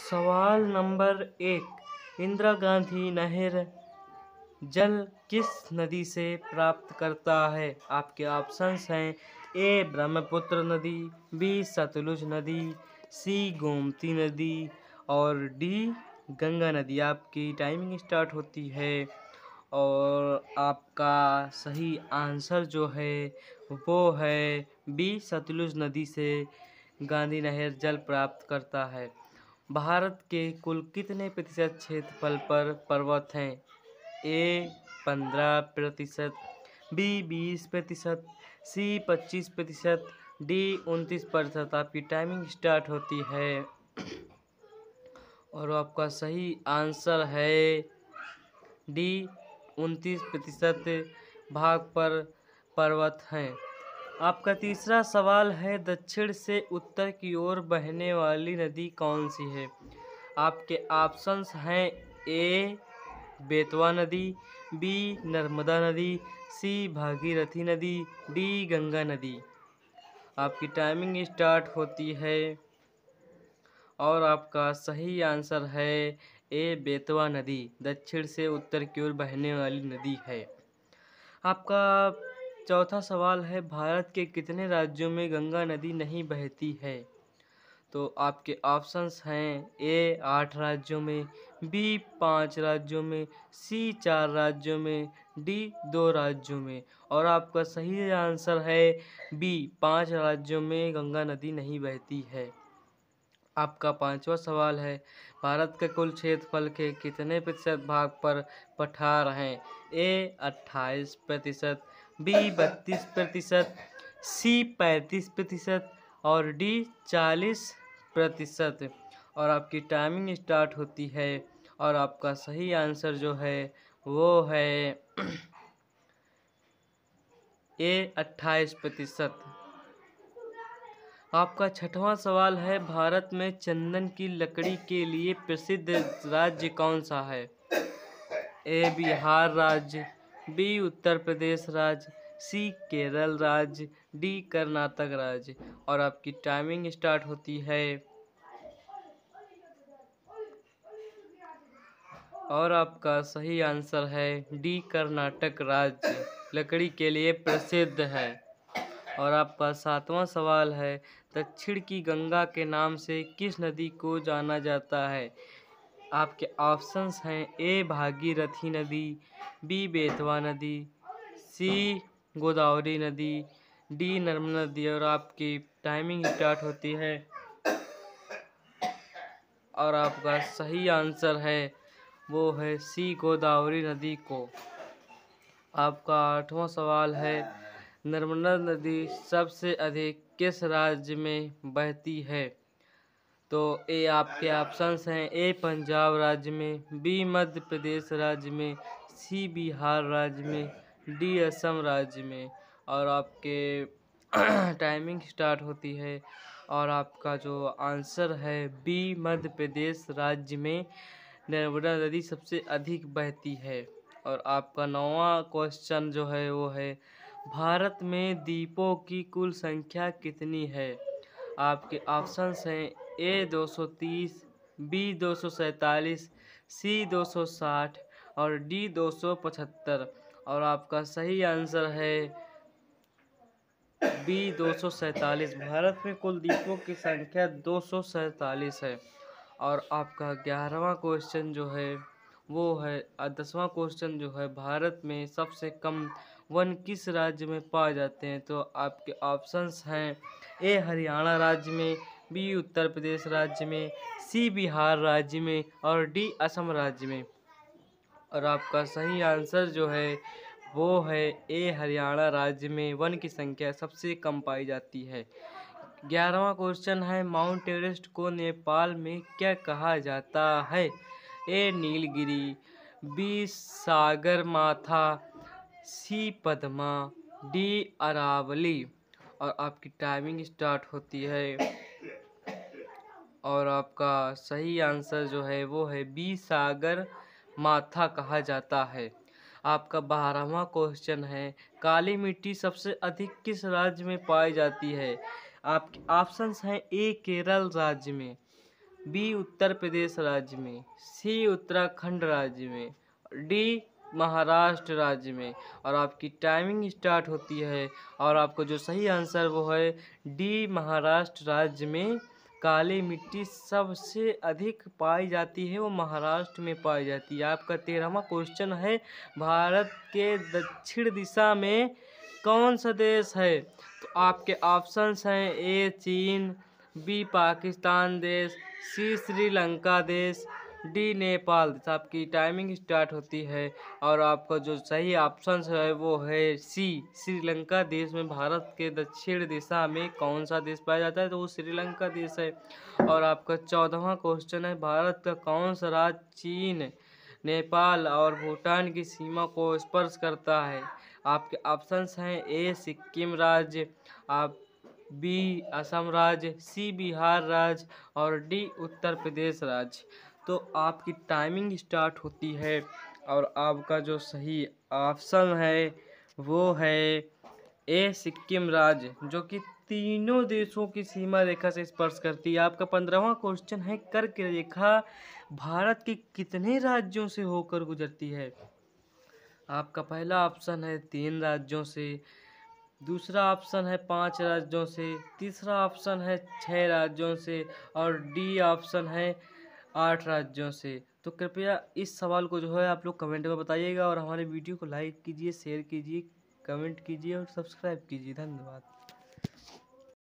सवाल नंबर 1। इंदिरा गांधी नहर जल किस नदी से प्राप्त करता है? आपके ऑप्शंस हैं ए ब्रह्मपुत्र नदी, बी सतलुज नदी, सी गोमती नदी और डी गंगा नदी। आपकी टाइमिंग स्टार्ट होती है और आपका सही आंसर जो है वो है बी सतलुज नदी से गांधी नहर जल प्राप्त करता है। भारत के कुल कितने प्रतिशत क्षेत्रफल पर पर्वत हैं? ए 15%, बी 20%, सी 25%, डी 29%। आपकी टाइमिंग स्टार्ट होती है और आपका सही आंसर है डी 29% भाग पर पर्वत हैं। आपका तीसरा सवाल है दक्षिण से उत्तर की ओर बहने वाली नदी कौन सी है? आपके ऑप्शंस हैं ए बेतवा नदी, बी नर्मदा नदी, सी भागीरथी नदी, डी गंगा नदी। आपकी टाइमिंग स्टार्ट होती है और आपका सही आंसर है ए बेतवा नदी दक्षिण से उत्तर की ओर बहने वाली नदी है। आपका चौथा सवाल है भारत के कितने राज्यों में गंगा नदी नहीं बहती है? तो आपके ऑप्शंस हैं ए 8 राज्यों में, बी 5 राज्यों में, सी 4 राज्यों में, डी 2 राज्यों में। और आपका सही आंसर है बी 5 राज्यों में गंगा नदी नहीं बहती है। आपका पांचवा सवाल है भारत के कुल क्षेत्रफल के कितने प्रतिशत भाग पर पठार हैं? ए 28%, बी 32%, सी 35% और डी 40%। और आपकी टाइमिंग स्टार्ट होती है और आपका सही आंसर जो है वो है ए 28%। आपका छठवां सवाल है भारत में चंदन की लकड़ी के लिए प्रसिद्ध राज्य कौन सा है? ए बिहार राज्य, बी उत्तर प्रदेश राज्य, सी केरल राज्य, डी कर्नाटक राज्य। और आपकी टाइमिंग स्टार्ट होती है और आपका सही आंसर है डी कर्नाटक राज्य लकड़ी के लिए प्रसिद्ध है। और आपका सातवां सवाल है दक्षिण की गंगा के नाम से किस नदी को जाना जाता है? आपके ऑप्शंस हैं ए भागीरथी नदी, बी बेतवा नदी, सी गोदावरी नदी, डी नर्मदा नदी। और आपकी टाइमिंग स्टार्ट होती है और आपका सही आंसर है वो है सी गोदावरी नदी को। आपका आठवां सवाल है नर्मदा नदी सबसे अधिक किस राज्य में बहती है? तो ए आपके ऑप्शंस हैं ए पंजाब राज्य में, बी मध्य प्रदेश राज्य में, सी बिहार राज्य में, डी असम राज्य में। और आपके टाइमिंग स्टार्ट होती है और आपका जो आंसर है बी मध्य प्रदेश राज्य में नर्मदा नदी सबसे अधिक बहती है। और आपका नौवां क्वेश्चन जो है वो है भारत में द्वीपों की कुल संख्या कितनी है? आपके ऑप्शंस हैं ए 230, बी 247, सी 260 और डी 275। और आपका सही आंसर है बी 247। भारत में कुल द्वीपों की संख्या 247 है। और आपका 11वां क्वेश्चन जो है वो है 10वां क्वेश्चन जो है भारत में सबसे कम वन किस राज्य में पाए जाते हैं? तो आपके ऑप्शंस हैं ए हरियाणा राज्य में, बी उत्तर प्रदेश राज्य में, सी बिहार राज्य में और डी असम राज्य में। और आपका सही आंसर जो है वो है ए हरियाणा राज्य में वन की संख्या सबसे कम पाई जाती है। 11वां क्वेश्चन है माउंट एवरेस्ट को नेपाल में क्या कहा जाता है? ए नीलगिरी, बी सागर माथा, सी पद्मा, डी अरावली। और आपकी टाइमिंग स्टार्ट होती है और आपका सही आंसर जो है वो है बी सागर माथा कहा जाता है। आपका 12वां क्वेश्चन है काली मिट्टी सबसे अधिक किस राज्य में पाई जाती है? आपके ऑप्शंस हैं ए केरल राज्य में, बी उत्तर प्रदेश राज्य में, सी उत्तराखंड राज्य में, डी महाराष्ट्र राज्य में। और आपकी टाइमिंग स्टार्ट होती है और आपको जो सही आंसर वो है डी महाराष्ट्र राज्य में काली मिट्टी सबसे अधिक पाई जाती है, वो महाराष्ट्र में पाई जाती है। आपका 13वां क्वेश्चन है, भारत के दक्षिण दिशा में कौन सा देश है? तो आपके ऑप्शंस हैं ए चीन, बी पाकिस्तान देश, सी श्रीलंका देश, डी नेपाल देश। आपकी टाइमिंग स्टार्ट होती है और आपका जो सही ऑप्शन है वो है सी श्रीलंका देश में भारत के दक्षिण दिशा में कौन सा देश पाया जाता है? तो वो श्रीलंका देश है। और आपका 14वां क्वेश्चन है, भारत का कौन सा राज्य चीन, नेपाल और भूटान की सीमा को स्पर्श करता है? आपके ऑप्शंस हैं ए सिक्किम राज्य, आप बी असम राज्य, सी बिहार राज्य और डी उत्तर प्रदेश राज्य। तो आपकी टाइमिंग स्टार्ट होती है और आपका जो सही ऑप्शन है वो है ए सिक्किम राज्य, जो कि तीनों देशों की सीमा रेखा से स्पर्श करती है। आपका 15वां क्वेश्चन है, कर्क रेखा भारत के कितने राज्यों से होकर गुजरती है? आपका पहला ऑप्शन है 3 राज्यों से, दूसरा ऑप्शन है 5 राज्यों से, तीसरा ऑप्शन है 6 राज्यों से और डी ऑप्शन है 8 राज्यों से। तो कृपया इस सवाल को जो है आप लोग कमेंट में बताइएगा और हमारे वीडियो को लाइक कीजिए, शेयर कीजिए, कमेंट कीजिए और सब्सक्राइब कीजिए। धन्यवाद।